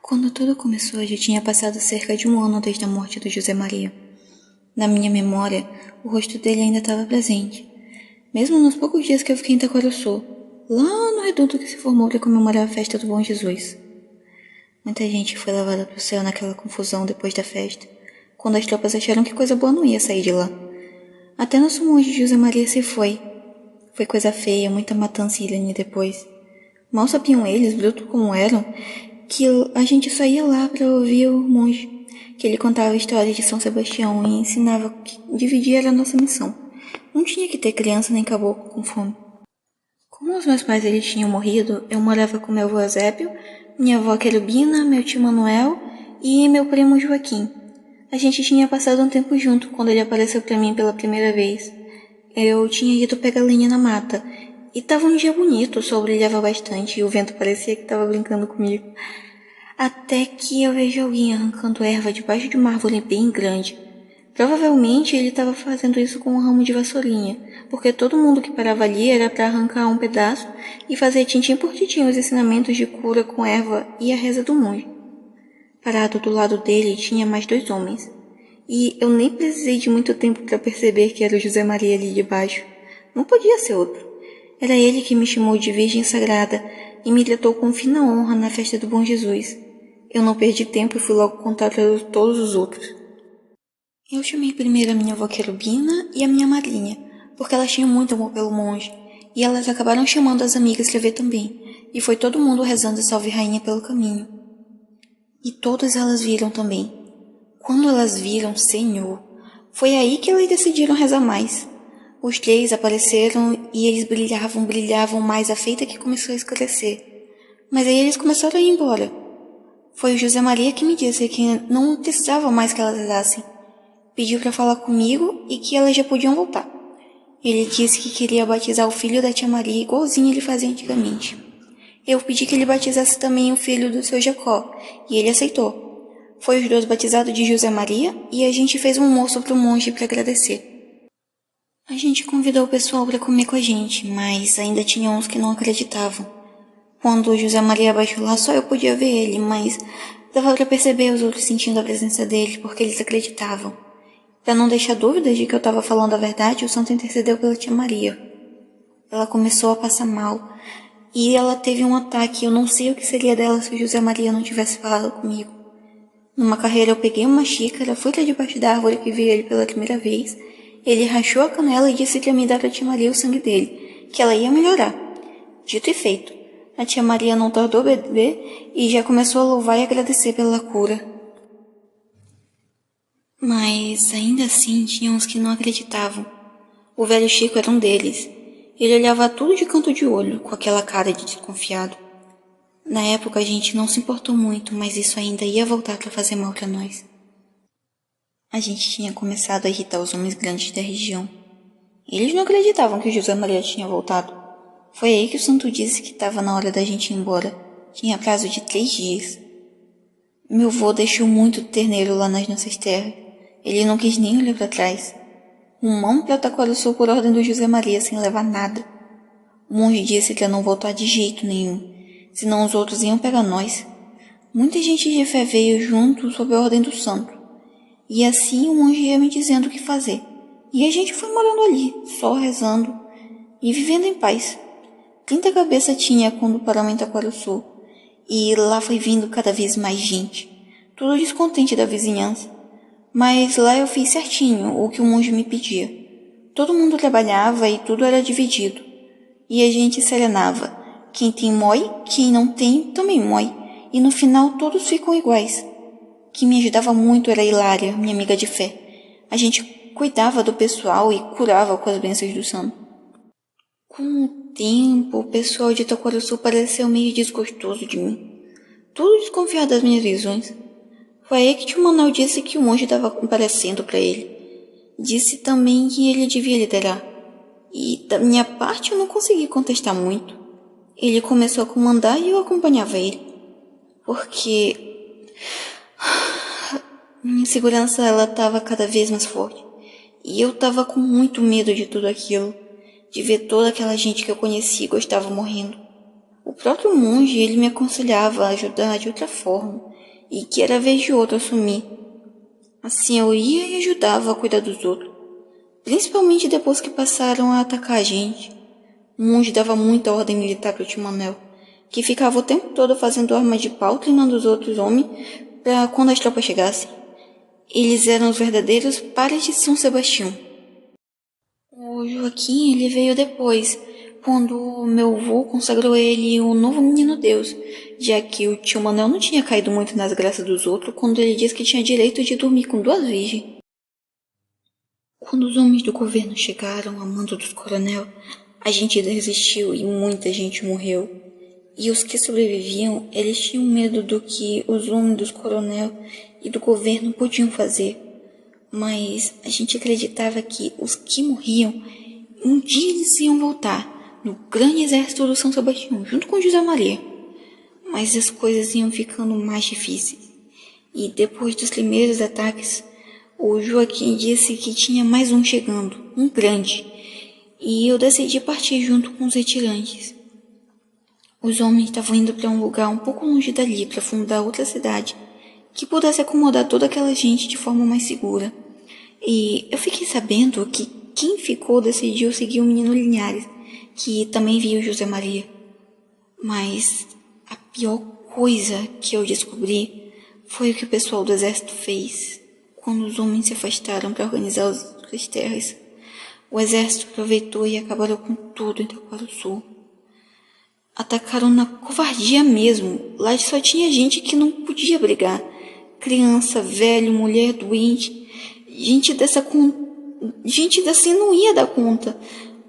Quando tudo começou, já tinha passado cerca de um ano desde a morte do José Maria. Na minha memória, o rosto dele ainda estava presente, mesmo nos poucos dias que eu fiquei em Itaquaruçu, lá no reduto que se formou para comemorar a festa do Bom Jesus. Muita gente foi levada para o céu naquela confusão depois da festa, quando as tropas acharam que coisa boa não ia sair de lá. Até nosso monge José Maria se foi. Foi coisa feia, muita matança e ilha depois. Mal sabiam eles, brutos como eram, que a gente só ia lá para ouvir o monge, que ele contava a história de São Sebastião e ensinava que dividir era a nossa missão. Não tinha que ter criança nem caboclo com fome. Como os meus pais eles tinham morrido, eu morava com meu avô Eusébio, minha avó Querubina, meu tio Manuel e meu primo Joaquim. A gente tinha passado um tempo junto quando ele apareceu para mim pela primeira vez. Eu tinha ido pegar lenha na mata, e tava um dia bonito, o sol brilhava bastante e o vento parecia que estava brincando comigo. Até que eu vejo alguém arrancando erva debaixo de uma árvore bem grande. Provavelmente ele estava fazendo isso com um ramo de vassourinha, porque todo mundo que parava ali era para arrancar um pedaço e fazer tintim por tintim os ensinamentos de cura com erva e a reza do monge. Parado do lado dele tinha mais 2 homens, e eu nem precisei de muito tempo para perceber que era o José Maria ali de baixo. Não podia ser outro. Era ele que me chamou de Virgem Sagrada e me tratou com fina honra na festa do Bom Jesus. Eu não perdi tempo e fui logo contar para todos os outros. Eu chamei primeiro a minha avó Querubina e a minha madrinha, porque elas tinham muito amor pelo monge, e elas acabaram chamando as amigas para ver também, e foi todo mundo rezando Salve Rainha pelo caminho. E todas elas viram também. Quando elas viram, Senhor, foi aí que elas decidiram rezar mais. Os 3 apareceram e eles brilhavam mais a feita que começou a escurecer. Mas aí eles começaram a ir embora. Foi o José Maria que me disse que não precisava mais que elas rezassem. Pediu para falar comigo e que elas já podiam voltar. Ele disse que queria batizar o filho da tia Maria igualzinho ele fazia antigamente. Eu pedi que ele batizasse também o filho do seu Jacó, e ele aceitou. Foi os 2 batizados de José Maria e a gente fez um almoço para o monge para agradecer. A gente convidou o pessoal para comer com a gente, mas ainda tinha uns que não acreditavam. Quando o José Maria abaixou lá, só eu podia ver ele, mas dava para perceber os outros sentindo a presença dele, porque eles acreditavam. Para não deixar dúvidas de que eu estava falando a verdade, o santo intercedeu pela tia Maria. Ela começou a passar mal, e ela teve um ataque. Eu não sei o que seria dela se o José Maria não tivesse falado comigo. Numa carreira eu peguei uma xícara, fui lá debaixo da árvore que vi ele pela primeira vez. Ele rachou a canela e disse que ia me dar pra tia Maria o sangue dele, que ela ia melhorar. Dito e feito. A tia Maria não tardou beber e já começou a louvar e agradecer pela cura. Mas ainda assim tinha uns que não acreditavam. O velho Chico era um deles. Ele olhava tudo de canto de olho, com aquela cara de desconfiado. Na época a gente não se importou muito, mas isso ainda ia voltar para fazer mal para nós. A gente tinha começado a irritar os homens grandes da região. Eles não acreditavam que o José Maria tinha voltado. Foi aí que o santo disse que estava na hora da gente ir embora. Tinha prazo de 3 dias. Meu vô deixou muito terneiro lá nas nossas terras. Ele não quis nem olhar para trás. Rumamos para Taquaruçu por ordem do José Maria, sem levar nada. O monge disse que ia não voltar de jeito nenhum, senão os outros iam pegar nós. Muita gente de fé veio junto sob a ordem do santo. E assim o monge ia me dizendo o que fazer. E a gente foi morando ali, só rezando e vivendo em paz. 30 cabeças tinha quando paramos em Itaquaruçu. E lá foi vindo cada vez mais gente. Tudo descontente da vizinhança. Mas lá eu fiz certinho o que o monge me pedia. Todo mundo trabalhava e tudo era dividido. E a gente serenava. Quem tem mói, quem não tem também mói. E no final todos ficam iguais. Quem me ajudava muito era a Hilária, minha amiga de fé. A gente cuidava do pessoal e curava com as bênçãos do santo. Com o tempo, o pessoal de Itaquaruçu pareceu meio desgostoso de mim. Tudo desconfiado das minhas visões. Foi aí que tio Manuel disse que o monge estava comparecendo para ele. Disse também que ele devia liderar. E da minha parte eu não consegui contestar muito. Ele começou a comandar e eu acompanhava ele. Porque minha insegurança ela estava cada vez mais forte. E eu estava com muito medo de tudo aquilo. De ver toda aquela gente que eu conhecia e gostava morrendo. O próprio monge, ele me aconselhava a ajudar de outra forma. e que era a vez de outro assumir. Assim eu ia e ajudava a cuidar dos outros, principalmente depois que passaram a atacar a gente. O monge dava muita ordem militar para o tio Manel, que ficava o tempo todo fazendo armas de pau, treinando os outros homens para quando as tropas chegassem. Eles eram os verdadeiros pares de São Sebastião. O Joaquim, ele veio depois, quando meu avô consagrou ele o novo menino Deus, já que o tio Manel não tinha caído muito nas graças dos outros quando ele disse que tinha direito de dormir com 2 virgens. Quando os homens do governo chegaram a mando dos coronel, a gente resistiu e muita gente morreu. E os que sobreviviam, eles tinham medo do que os homens dos coronel e do governo podiam fazer. Mas a gente acreditava que os que morriam, um dia eles iam voltar no grande exército do São Sebastião, junto com José Maria. Mas as coisas iam ficando mais difíceis. E depois dos primeiros ataques, o Joaquim disse que tinha mais um chegando, um grande. E eu decidi partir junto com os retirantes. Os homens estavam indo para um lugar um pouco longe dali para fundar outra cidade que pudesse acomodar toda aquela gente de forma mais segura. E eu fiquei sabendo que quem ficou decidiu seguir o menino Linhares, que também viu José Maria. Mas a pior coisa que eu descobri foi o que o pessoal do exército fez quando os homens se afastaram para organizar as terras. O exército aproveitou e acabaram com tudo em Taquarussu. Atacaram na covardia mesmo. Lá só tinha gente que não podia brigar. Criança, velho, mulher doente. Gente dessa não ia dar conta.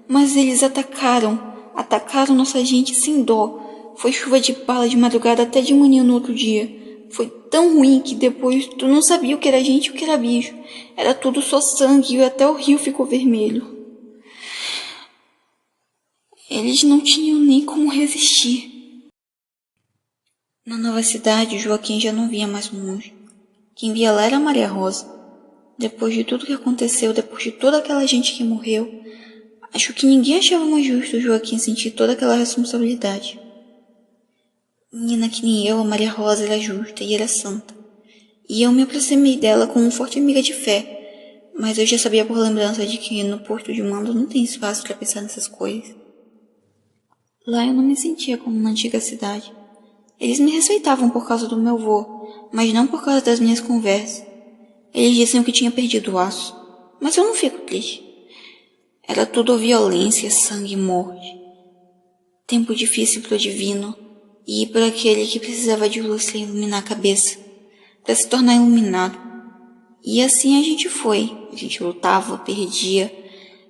Mas eles atacaram nossa gente sem dó. Foi chuva de bala de madrugada até de manhã no outro dia. Foi tão ruim que depois tu não sabia o que era gente e o que era bicho. Era tudo só sangue e até o rio ficou vermelho. Eles não tinham nem como resistir. Na nova cidade, Joaquim já não via mais monge. Quem via lá era Maria Rosa. Depois de tudo que aconteceu, depois de toda aquela gente que morreu, acho que ninguém achava mais justo o Joaquim sentir toda aquela responsabilidade. Menina que nem eu, a Maria Rosa era justa e era santa. E eu me aproximei dela como uma forte amiga de fé, mas eu já sabia por lembrança de que no Porto de Mando não tem espaço para pensar nessas coisas. Lá eu não me sentia como na antiga cidade. Eles me respeitavam por causa do meu avô, mas não por causa das minhas conversas. Eles diziam que tinha perdido o aço, mas eu não fico triste. Era tudo violência, sangue e morte. Tempo difícil para o divino e para aquele que precisava de luz para iluminar a cabeça, para se tornar iluminado. E assim a gente foi. A gente lutava, perdia,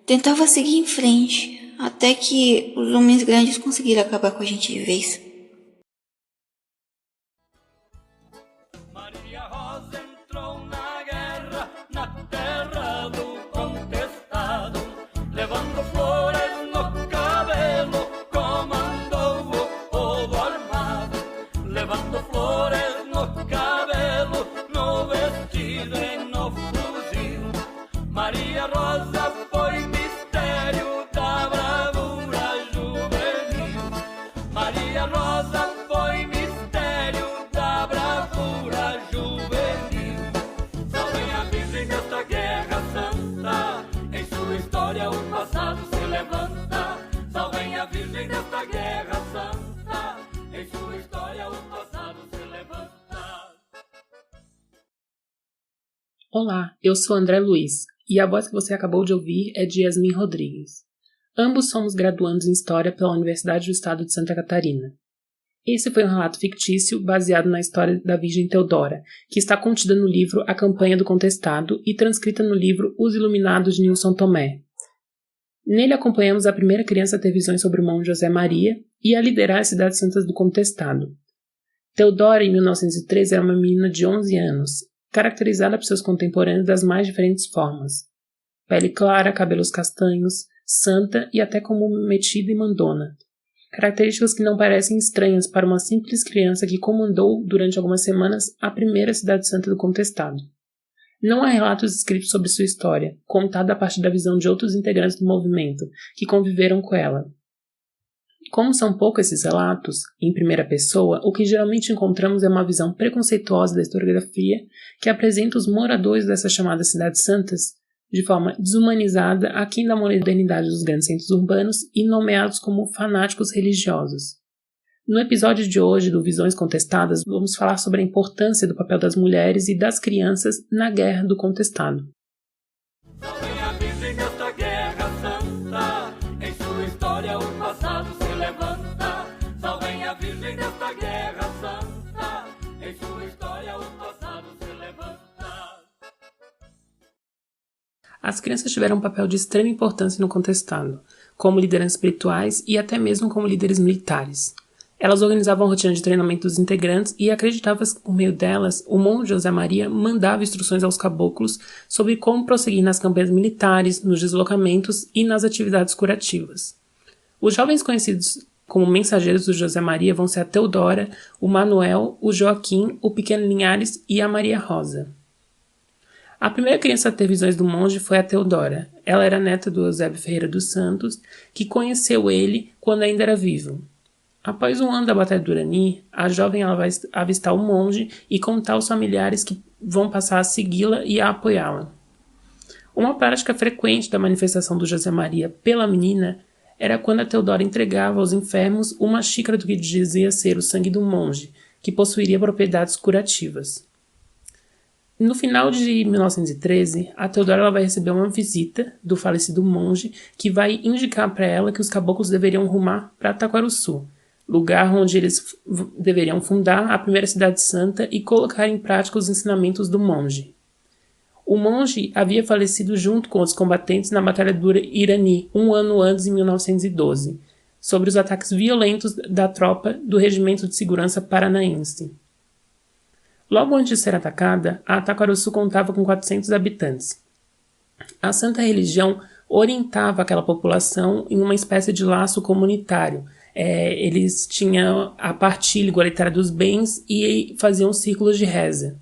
tentava seguir em frente, até que os homens grandes conseguiram acabar com a gente de vez. Maria Rosa entrou na guerra, na terra do contestado, levando flores no cabelo, comandou o povo armado, levando flores no cabelo, no vestido e no fuzil. Maria Rosa foi mistério da bravura juvenil. Maria Rosa foi mistério da bravura juvenil. Salvem a virgem desta guerra santa, em sua história o passado se levanta. Salvem a virgem desta guerra santa, em sua história o passado se levanta. Olá, eu sou André Luiz, e a voz que você acabou de ouvir é de Yasmin Rodrigues. Ambos somos graduandos em História pela Universidade do Estado de Santa Catarina. Esse foi um relato fictício baseado na história da Virgem Teodora, que está contida no livro A Campanha do Contestado e transcrita no livro Os Iluminados de Nilson Tomé. Nele acompanhamos a primeira criança a ter visões sobre o monge José Maria e a liderar as cidades santas do Contestado. Teodora, em 1913, era uma menina de 11 anos, caracterizada por seus contemporâneos das mais diferentes formas. Pele clara, cabelos castanhos, santa e até como metida e mandona. Características que não parecem estranhas para uma simples criança que comandou, durante algumas semanas, a primeira cidade santa do Contestado. Não há relatos escritos sobre sua história, contada a partir da visão de outros integrantes do movimento, que conviveram com ela. Como são poucos esses relatos, em primeira pessoa, o que geralmente encontramos é uma visão preconceituosa da historiografia que apresenta os moradores dessas chamadas cidades santas de forma desumanizada aquém da modernidade dos grandes centros urbanos e nomeados como fanáticos religiosos. No episódio de hoje do Visões Contestadas, vamos falar sobre a importância do papel das mulheres e das crianças na Guerra do Contestado. Salvem a Virgem desta guerra santa, em sua história o passado se levanta. Salvem a Virgem desta guerra santa, em sua história o passado se levanta. As crianças tiveram um papel de extrema importância no contestado, como lideranças espirituais e até mesmo como líderes militares. Elas organizavam a rotina de treinamento dos integrantes e acreditavam que, por meio delas, o monge José Maria mandava instruções aos caboclos sobre como prosseguir nas campanhas militares, nos deslocamentos e nas atividades curativas. Os jovens conhecidos como mensageiros do José Maria vão ser a Teodora, o Manuel, o Joaquim, o Pequeno Linhares e a Maria Rosa. A primeira criança a ter visões do monge foi a Teodora. Ela era neta do Eusébio Ferreira dos Santos, que conheceu ele quando ainda era vivo. Após um ano da Batalha do Urani, a jovem ela vai avistar o monge e contar aos familiares que vão passar a segui-la e a apoiá-la. Uma prática frequente da manifestação do José Maria pela menina era quando a Teodora entregava aos enfermos uma xícara do que dizia ser o sangue do monge, que possuiria propriedades curativas. No final de 1913, a Teodora ela vai receber uma visita do falecido monge que vai indicar para ela que os caboclos deveriam rumar para Taquarussu, lugar onde eles deveriam fundar a primeira cidade santa e colocar em prática os ensinamentos do monge. O monge havia falecido junto com os combatentes na Batalha do Irani, um ano antes, em 1912, sobre os ataques violentos da tropa do Regimento de Segurança Paranaense. Logo antes de ser atacada, a Taquarussu contava com 400 habitantes. A santa religião orientava aquela população em uma espécie de laço comunitário. Eles tinham a partilha igualitária dos bens e faziam círculos de reza.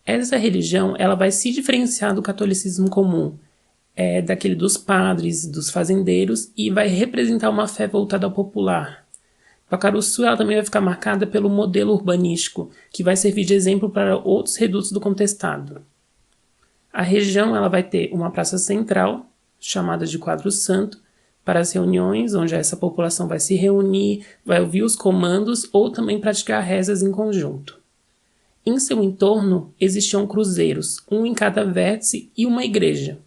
Essa religião ela vai se diferenciar do catolicismo comum, daquele dos padres, dos fazendeiros, e vai representar uma fé voltada ao popular. Taquarussu ela também vai ficar marcada pelo modelo urbanístico, que vai servir de exemplo para outros redutos do contestado. A região ela vai ter uma praça central, chamada de Quadro Santo, para as reuniões, onde essa população vai se reunir, vai ouvir os comandos ou também praticar rezas em conjunto. Em seu entorno existiam cruzeiros, um em cada vértice e uma igreja.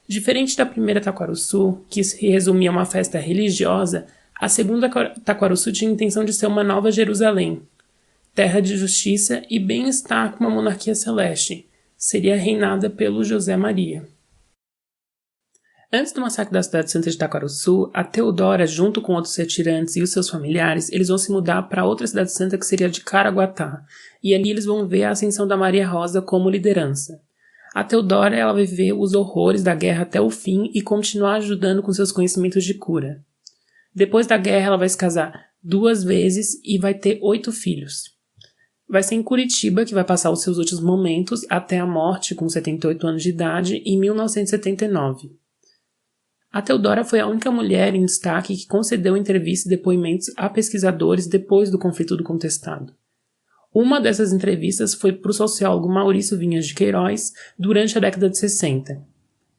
Diferente da primeira Taquarussu, que se resumia a uma festa religiosa, a segunda Taquarussu tinha a intenção de ser uma nova Jerusalém, terra de justiça e bem-estar com uma monarquia celeste. Seria reinada pelo José Maria. Antes do massacre da cidade santa de Taquarussu, a Teodora, junto com outros retirantes e os seus familiares, eles vão se mudar para outra cidade santa que seria de Caraguatá, e ali eles vão ver a ascensão da Maria Rosa como liderança. A Teodora ela vai ver os horrores da guerra até o fim e continuar ajudando com seus conhecimentos de cura. Depois da guerra, ela vai se casar 2 vezes e vai ter 8 filhos. Vai ser em Curitiba que vai passar os seus últimos momentos até a morte, com 78 anos de idade, em 1979. A Teodora foi a única mulher em destaque que concedeu entrevistas e depoimentos a pesquisadores depois do conflito do contestado. Uma dessas entrevistas foi para o sociólogo Maurício Vinhas de Queiroz durante a década de 60.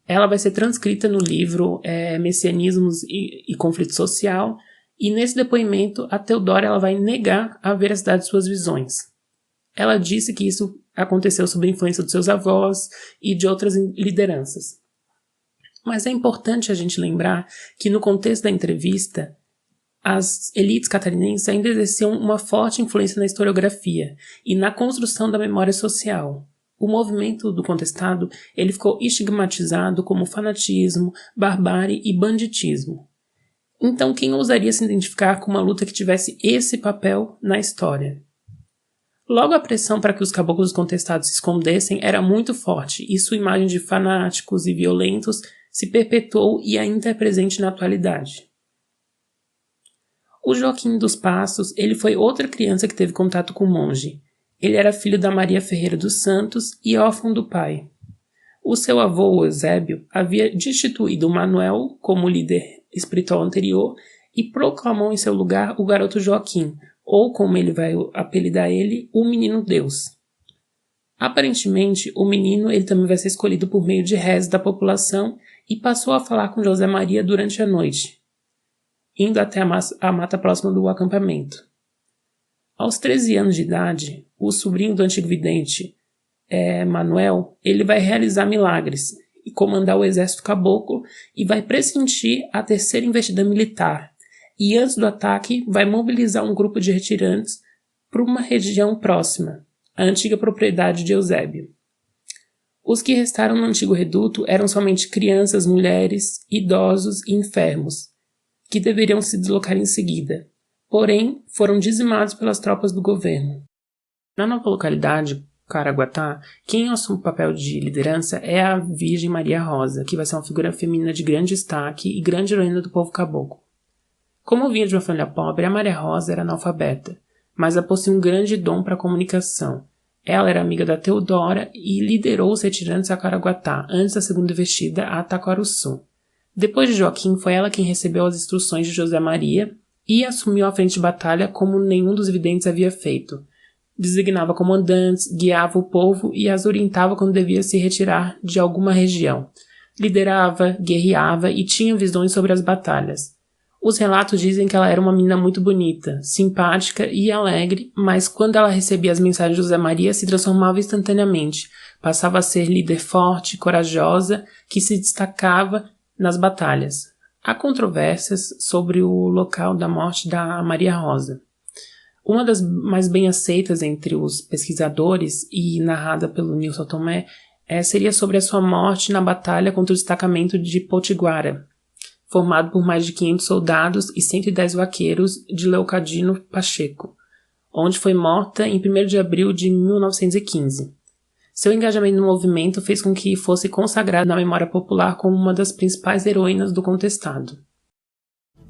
Ela vai ser transcrita no livro Messianismos e Conflito Social, e nesse depoimento a Teodora ela vai negar a veracidade de suas visões. Ela disse que isso aconteceu sob a influência dos seus avós e de outras lideranças. Mas é importante a gente lembrar que no contexto da entrevista, as elites catarinenses ainda exerciam uma forte influência na historiografia e na construção da memória social. O movimento do contestado ele ficou estigmatizado como fanatismo, barbárie e banditismo. Então, quem ousaria se identificar com uma luta que tivesse esse papel na história? Logo, a pressão para que os caboclos contestados se escondessem era muito forte, e sua imagem de fanáticos e violentos se perpetuou e ainda é presente na atualidade. O Joaquim dos Passos ele foi outra criança que teve contato com o monge. Ele era filho da Maria Ferreira dos Santos e órfão do pai. O seu avô, o Eusébio, havia destituído o Manuel como líder espiritual anterior e proclamou em seu lugar o garoto Joaquim, ou como ele vai apelidar ele, o Menino Deus. Aparentemente, o menino ele também vai ser escolhido por meio de rezas da população e passou a falar com José Maria durante a noite, indo até a mata próxima do acampamento. Aos 13 anos de idade, o sobrinho do antigo vidente, Manuel, ele vai realizar milagres e comandar o exército caboclo e vai pressentir a terceira investida militar. E antes do ataque, vai mobilizar um grupo de retirantes para uma região próxima, a antiga propriedade de Eusébio. Os que restaram no antigo reduto eram somente crianças, mulheres, idosos e enfermos, que deveriam se deslocar em seguida, porém foram dizimados pelas tropas do governo. Na nova localidade, Caraguatá, quem assume o papel de liderança é a Virgem Maria Rosa, que vai ser uma figura feminina de grande destaque e grande heroína do povo caboclo. Como vinha de uma família pobre, a Maria Rosa era analfabeta, mas ela possuía um grande dom para a comunicação. Ela era amiga da Teodora e liderou os retirantes a Caraguatá, antes da segunda investida a Taquarussu. Depois de Joaquim, foi ela quem recebeu as instruções de José Maria e assumiu a frente de batalha como nenhum dos videntes havia feito. Designava comandantes, guiava o povo e as orientava quando devia se retirar de alguma região. Liderava, guerreava e tinha visões sobre as batalhas. Os relatos dizem que ela era uma menina muito bonita, simpática e alegre, mas quando ela recebia as mensagens de José Maria se transformava instantaneamente, passava a ser líder forte, corajosa, que se destacava nas batalhas. Há controvérsias sobre o local da morte da Maria Rosa. Uma das mais bem aceitas entre os pesquisadores e narrada pelo Nilson Tomé seria sobre a sua morte na batalha contra o destacamento de Potiguara, formado por mais de 500 soldados e 110 vaqueiros de Leocadino Pacheco, onde foi morta em 1º de abril de 1915. Seu engajamento no movimento fez com que fosse consagrada na memória popular como uma das principais heroínas do contestado.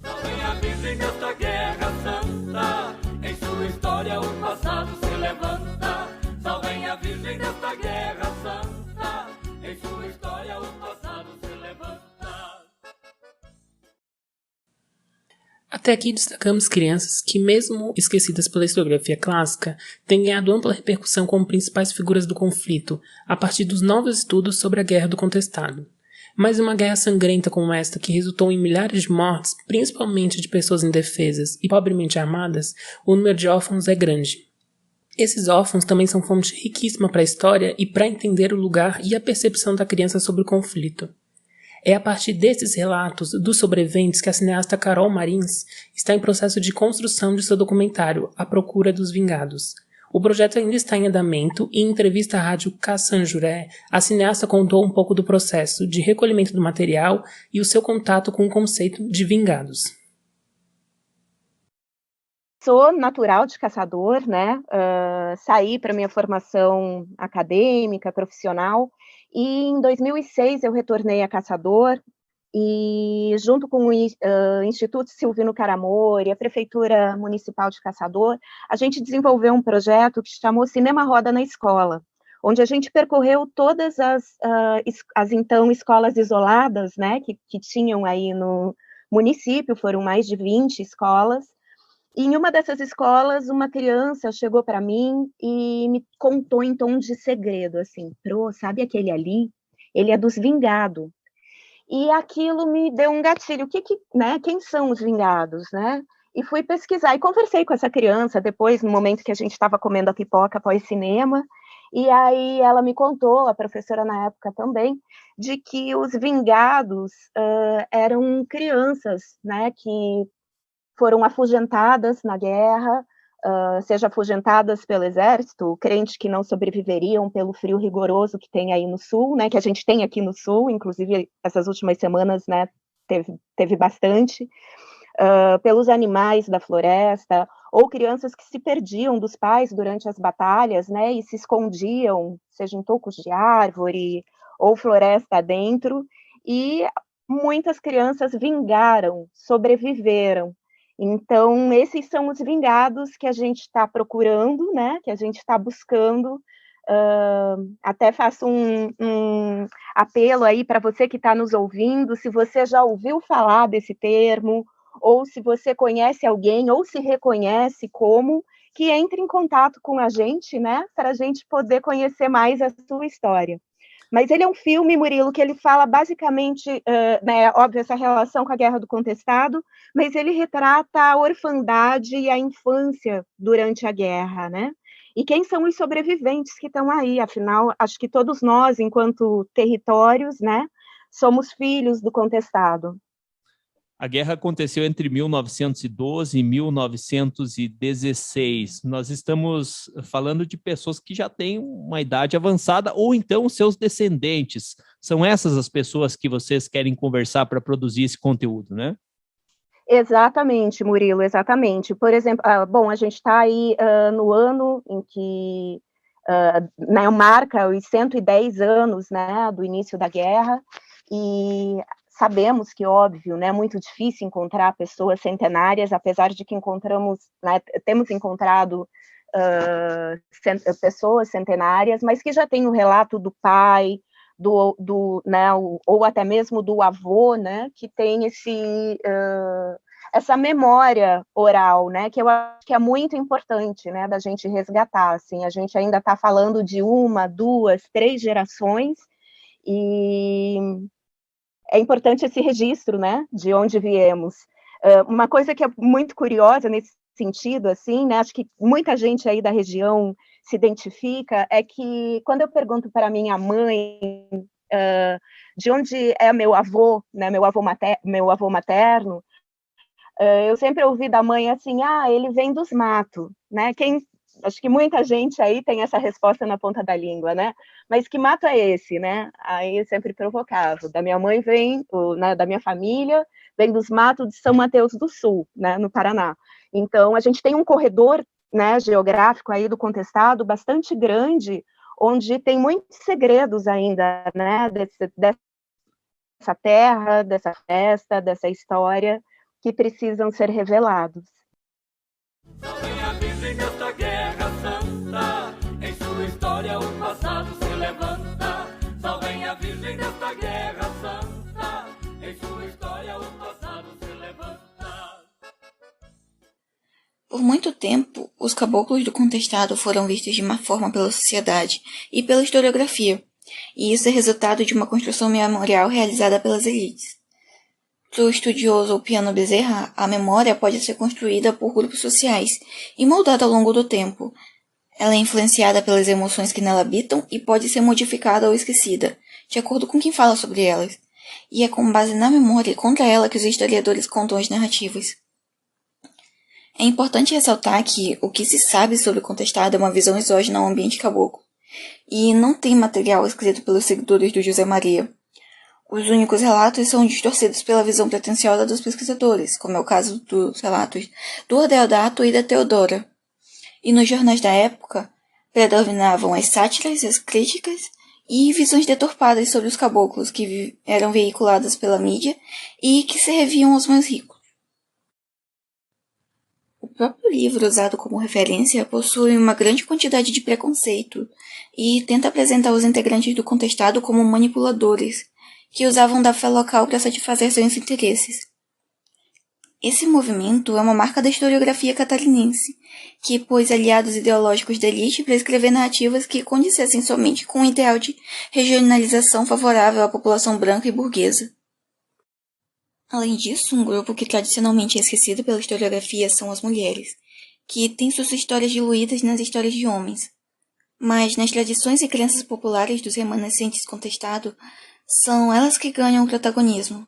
Salvem a Virgem desta guerra santa, em sua história o passado se levanta. Salvem a Virgem desta guerra santa, em sua história o passado se levanta. Até aqui destacamos crianças que, mesmo esquecidas pela historiografia clássica, têm ganhado ampla repercussão como principais figuras do conflito, a partir dos novos estudos sobre a Guerra do Contestado. Mas uma guerra sangrenta como esta, que resultou em milhares de mortes, principalmente de pessoas indefesas e pobremente armadas, o número de órfãos é grande. Esses órfãos também são fonte riquíssima para a história e para entender o lugar e a percepção da criança sobre o conflito. É a partir desses relatos dos sobreviventes que a cineasta Carol Marins está em processo de construção de seu documentário A Procura dos Vingados. O projeto ainda está em andamento e em entrevista à rádio Cassanjuré, a cineasta contou um pouco do processo de recolhimento do material e o seu contato com o conceito de vingados. Sou natural de Caçador, né? Saí para minha formação acadêmica, profissional, e em 2006 eu retornei a Caçador e, junto com o Instituto Silvino Caramori, a Prefeitura Municipal de Caçador, a gente desenvolveu um projeto que se chamou Cinema Roda na Escola, onde a gente percorreu todas as então escolas isoladas, né, que tinham aí no município, foram mais de 20 escolas. E em uma dessas escolas, uma criança chegou para mim e me contou em tom de segredo, assim, Pro, sabe aquele ali? Ele é dos Vingados. E aquilo me deu um gatilho. Né, quem são os Vingados, né? E fui pesquisar. E conversei com essa criança depois, no momento que a gente estava comendo a pipoca após cinema. E aí ela me contou, a professora na época também, de que os Vingados eram crianças, né, que foram afugentadas na guerra, seja afugentadas pelo exército, crentes que não sobreviveriam pelo frio rigoroso que tem aí no sul, né, que a gente tem aqui no sul, inclusive essas últimas semanas, né, teve bastante, pelos animais da floresta, ou crianças que se perdiam dos pais durante as batalhas, né, e se escondiam, seja em tocos de árvore ou floresta adentro, e muitas crianças vingaram, sobreviveram. Então, esses são os vingados que a gente está procurando, né, que a gente está buscando. Até faço um apelo aí para você que está nos ouvindo, se você já ouviu falar desse termo, ou se você conhece alguém, ou se reconhece como, que entre em contato com a gente, né, para a gente poder conhecer mais a sua história. Mas ele é um filme, Murilo, que ele fala basicamente, né, óbvio, essa relação com a Guerra do Contestado, mas ele retrata a orfandade e a infância durante a guerra, né? E quem são os sobreviventes que estão aí? Afinal, acho que todos nós, enquanto territórios, né, somos filhos do contestado. A guerra aconteceu entre 1912 e 1916. Nós estamos falando de pessoas que já têm uma idade avançada, ou então seus descendentes. São essas as pessoas que vocês querem conversar para produzir esse conteúdo, né? Exatamente, Murilo, exatamente. Por exemplo, bom, a gente está aí no ano em que né, marca os 110 anos, né, do início da guerra, e sabemos que, óbvio, né, é muito difícil encontrar pessoas centenárias, apesar de que né, temos encontrado pessoas centenárias, mas que já tem o relato do pai, né, ou até mesmo do avô, né, que tem essa memória oral, né, que eu acho que é muito importante, né, da gente resgatar, assim, a gente ainda está falando de 1, 2, 3 gerações, e é importante esse registro, né, de onde viemos. Uma coisa que é muito curiosa nesse sentido, assim, né, acho que muita gente aí da região se identifica, é que quando eu pergunto para minha mãe de onde é meu avô, né, meu avô materno, eu sempre ouvi da mãe assim, ele vem dos matos, né, acho que muita gente aí tem essa resposta na ponta da língua, né? Mas que mato é esse, né? Aí eu sempre provocava. Da minha mãe né, da minha família, vem dos matos de São Mateus do Sul, né, no Paraná. Então, a gente tem um corredor, né, geográfico aí do contestado bastante grande, onde tem muitos segredos ainda, né, dessa terra, dessa festa, dessa história, que precisam ser revelados. Nesta guerra santa, em sua história o passado se levanta. Salvem a Virgem desta guerra santa, em sua história o passado se levanta. Por muito tempo, os caboclos do contestado foram vistos de má forma pela sociedade e pela historiografia, e isso é resultado de uma construção memorial realizada pelas elites. Para o estudioso Piano Bezerra, a memória pode ser construída por grupos sociais e moldada ao longo do tempo. Ela é influenciada pelas emoções que nela habitam e pode ser modificada ou esquecida, de acordo com quem fala sobre elas. E é com base na memória e contra ela que os historiadores contam as narrativas. É importante ressaltar que o que se sabe sobre o contestado é uma visão exógena ao ambiente caboclo, e não tem material escrito pelos seguidores do José Maria. Os únicos relatos são distorcidos pela visão pretensiosa dos pesquisadores, como é o caso dos relatos do Adeodato e da Teodora. E nos jornais da época, predominavam as sátiras, as críticas e visões deturpadas sobre os caboclos que eram veiculadas pela mídia e que serviam aos mais ricos. O próprio livro usado como referência possui uma grande quantidade de preconceito e tenta apresentar os integrantes do contestado como manipuladores, que usavam da fé local para satisfazer seus interesses. Esse movimento é uma marca da historiografia catarinense, que pôs aliados ideológicos da elite para escrever narrativas que condissessem somente com o ideal de regionalização favorável à população branca e burguesa. Além disso, um grupo que tradicionalmente é esquecido pela historiografia são as mulheres, que têm suas histórias diluídas nas histórias de homens. Mas nas tradições e crenças populares dos remanescentes contestados, são elas que ganham o protagonismo.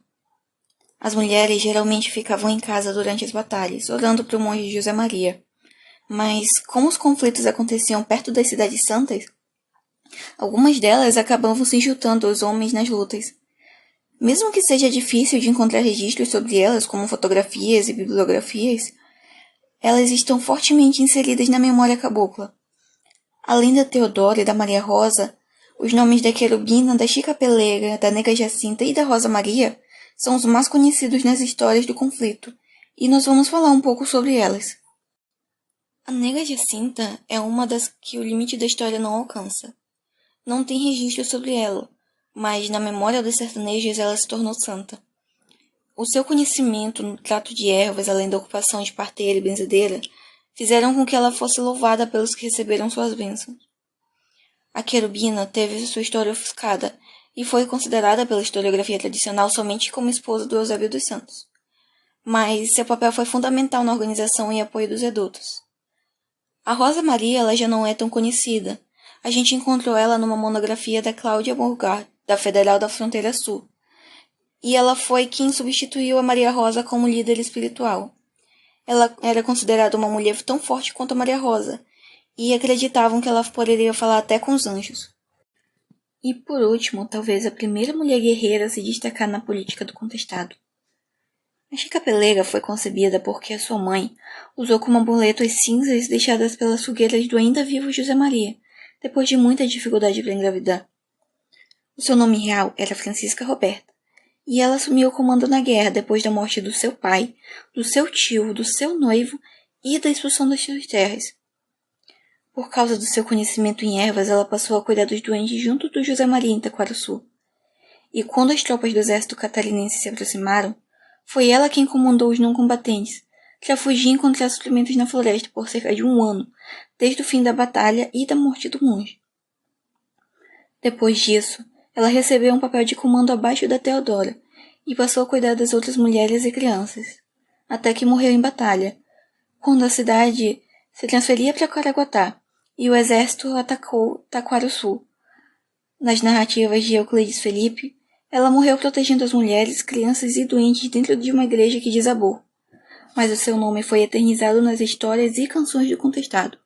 As mulheres geralmente ficavam em casa durante as batalhas, orando para o monge José Maria. Mas, como os conflitos aconteciam perto das cidades santas, algumas delas acabavam se juntando aos homens nas lutas. Mesmo que seja difícil de encontrar registros sobre elas, como fotografias e bibliografias, elas estão fortemente inseridas na memória cabocla. Além da Teodora e da Maria Rosa, os nomes da Querubina, da Chica Peleira, da Nega Jacinta e da Rosa Maria são os mais conhecidos nas histórias do conflito, e nós vamos falar um pouco sobre elas. A Nega Jacinta é uma das que o limite da história não alcança. Não tem registro sobre ela, mas na memória dos sertanejos ela se tornou santa. O seu conhecimento no trato de ervas, além da ocupação de parteira e benzedeira, fizeram com que ela fosse louvada pelos que receberam suas bênçãos. A querubina teve sua história ofuscada e foi considerada pela historiografia tradicional somente como esposa do Eusébio dos Santos. Mas seu papel foi fundamental na organização e apoio dos redutos. A Rosa Maria ela já não é tão conhecida. A gente encontrou ela numa monografia da Cláudia Morgard, da Federal da Fronteira Sul. E ela foi quem substituiu a Maria Rosa como líder espiritual. Ela era considerada uma mulher tão forte quanto a Maria Rosa, e acreditavam que ela poderia falar até com os anjos. E por último, talvez a primeira mulher guerreira a se destacar na política do contestado. A Chica Peleira foi concebida porque a sua mãe usou como amuleto as cinzas deixadas pelas fogueiras do ainda vivo José Maria, depois de muita dificuldade para engravidar. O seu nome real era Francisca Roberta, e ela assumiu o comando na guerra depois da morte do seu pai, do seu tio, do seu noivo e da expulsão das suas terras. Por causa do seu conhecimento em ervas, ela passou a cuidar dos doentes junto do José Maria em Taquarussu. E quando as tropas do exército catarinense se aproximaram, foi ela quem comandou os não-combatentes, que a fugiam e encontrar suprimentos na floresta por cerca de 1 ano, desde o fim da batalha e da morte do monge. Depois disso, ela recebeu um papel de comando abaixo da Teodora e passou a cuidar das outras mulheres e crianças, até que morreu em batalha, quando a cidade se transferia para Caraguatá e o exército atacou Taquarussu. Nas narrativas de Euclides Felipe, ela morreu protegendo as mulheres, crianças e doentes dentro de uma igreja que desabou, mas o seu nome foi eternizado nas histórias e canções do contestado.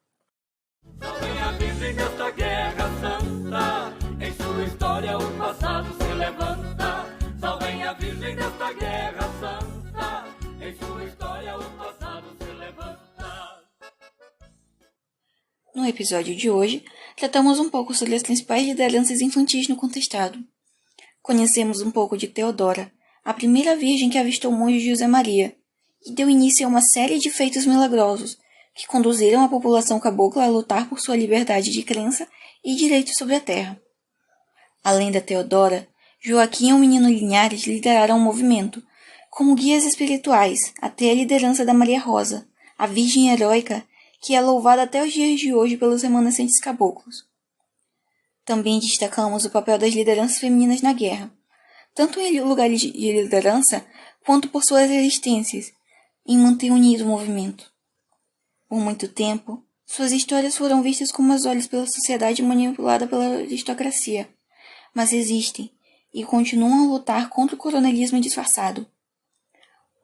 Salvem a Virgem desta guerra santa, em sua história o passado se levanta. Salvem a Virgem desta guerra santa, em sua história o passado se levanta. No episódio de hoje, tratamos um pouco sobre as principais lideranças infantis no contestado. Conhecemos um pouco de Teodora, a primeira virgem que avistou o monge José Maria, e deu início a uma série de feitos milagrosos que conduziram a população cabocla a lutar por sua liberdade de crença e direito sobre a terra. Além da Teodora, Joaquim e o menino Linhares lideraram o movimento, como guias espirituais, até a liderança da Maria Rosa, a virgem heróica que é louvada até os dias de hoje pelos remanescentes caboclos. Também destacamos o papel das lideranças femininas na guerra, tanto em lugares de liderança quanto por suas resistências, em manter unido o movimento. Por muito tempo, suas histórias foram vistas com maus olhos pela sociedade manipulada pela aristocracia, mas existem e continuam a lutar contra o coronelismo disfarçado.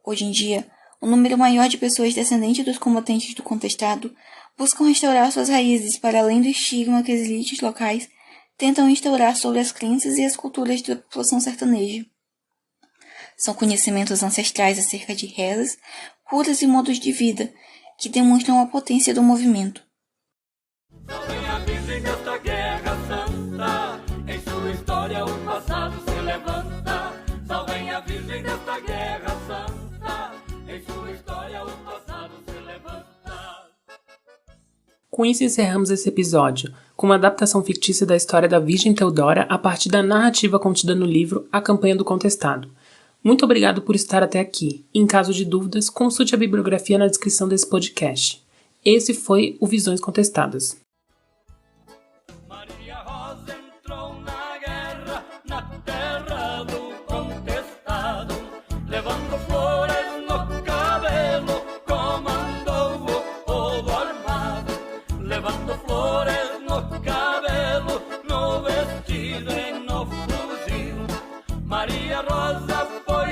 Hoje em dia, um número maior de pessoas descendentes dos combatentes do contestado buscam restaurar suas raízes para além do estigma que as elites locais tentam instaurar sobre as crenças e as culturas da população sertaneja. São conhecimentos ancestrais acerca de rezas, curas e modos de vida que demonstram a potência do movimento. Salvem a Virgem desta guerra santa, em sua história o passado se levanta. Salvem a Virgem desta guerra santa, em sua história o passado se levanta. Com isso encerramos esse episódio, com uma adaptação fictícia da história da Virgem Teodora a partir da narrativa contida no livro A Campanha do Contestado. Muito obrigado por estar até aqui. Em caso de dúvidas, consulte a bibliografia na descrição desse podcast. Esse foi o Visões Contestadas. Maria Rosa entrou na guerra, na terra do contestado, levando flores no cabelo, comandou o povo armado. Levando flores no cabelo, no vestido e no fuzil, Maria Rosa foi